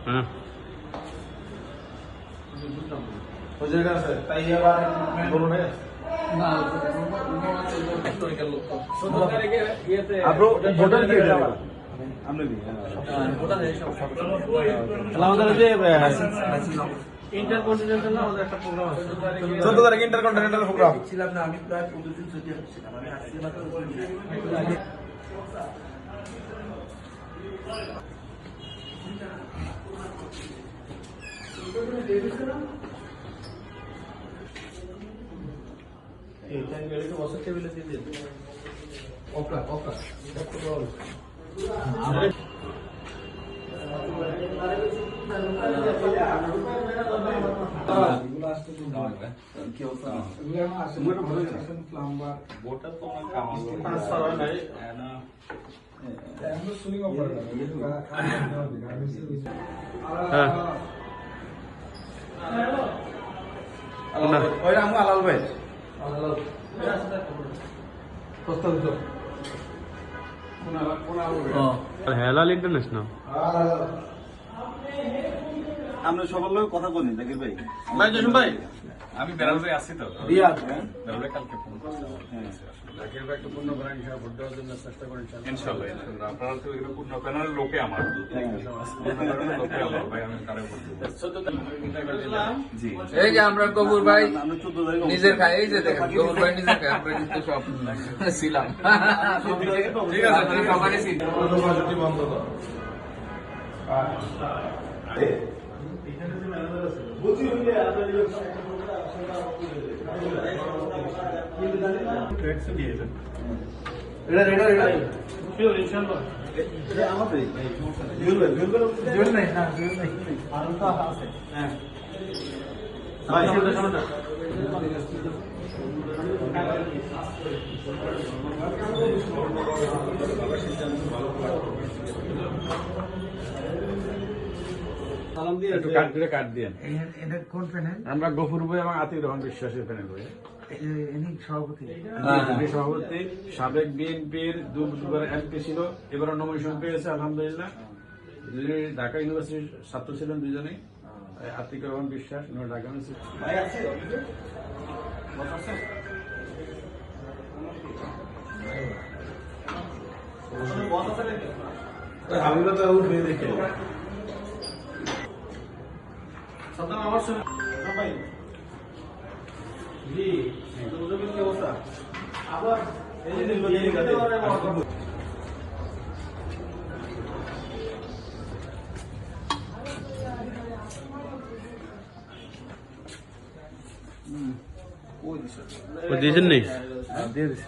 হ্যাঁ ওই জায়গা আছে তাই আবার বলুন না আপনি ভোটার কি এটা আমরা কি ভোটার আমাদের যে ইন্টারকন্টিনেন্টাল না আমাদের একটা প্রোগ্রাম আছে 14 তারিখ ইন্টারকন্টিনেন্টাল প্রোগ্রাম ছিলাম না আমি প্রায় 15 দিন ছুটি ছিলাম আমি আসছি মাত্র 2 দিন এই টাইম গেলে তো বসে টেবিলে দিয়ে দিন ওকা ওকা এটা তো বল কি অবস্থা প্লাম্বার বোটা তো কামাল ট্রান্সফার হয় নাই না আমরা সুইং অপারেটর হ্যাঁ ওই রামু আলাল ভাই হেলাল ইন্টারন্যাশনাল আমরা সবার লোক কথা বলি জাকির ভাই ভাই জসিম ভাই আমি বেরালুরে আছি তো রিয়াদ বেরালুরে কালকে ফোন করছিলাম জাকির ভাই একটু পূর্ণ করেন ভোট দেওয়ার জন্য চেষ্টা করেন ইনশাআল্লাহ ইনশাআল্লাহ আপনারা তো এগুলো পূর্ণ প্যানেল লোকে আমার লোকে আমার ভাই আমি কারে জি এই যে আমরা কবুর ভাই আমরা 14 তারিখ নিজের খাই এই যে দেখেন কবুর ভাই নিজের খাই আমরা কিন্তু সব ছিলাম ঠিক আছে সবারই ছিল ছুটি বন্ধ তো বুঝি হইলে আপনাদের এটা শিওর ইনশাআল্লাহ এটা আমাদের জুয়েল নাই না জুয়েল নাই আর তো আছে হ্যাঁ ভাই সামনে একটু কাট দিয়ে এটা কোন প্যানেল? আমরা গফুর ভাই এবং আতিক রহমান বিশ্বাসের প্যানেল ভাই ইনি সভাপতি। সভাপতি সাবেক বিএনপির দুবার এমপি ছিল, এবার নমিনেশন পেয়েছে আলহামদুলিল্লাহ। দুজনে ঢাকা ইউনিভার্সিটির ছাত্র ছিলেন, দুজনেই। আতিক রহমান বিশ্বাস ঢাকা ইউনিভার্সিটি। আমি তো উঠে দেখে সাদ্দাম আমার সঙ্গে ভাই জি দুজনের কি অবস্থা আবার এই যে নির্বাচনী কাজে ও দিয়েছেন নেই দিয়ে দিছি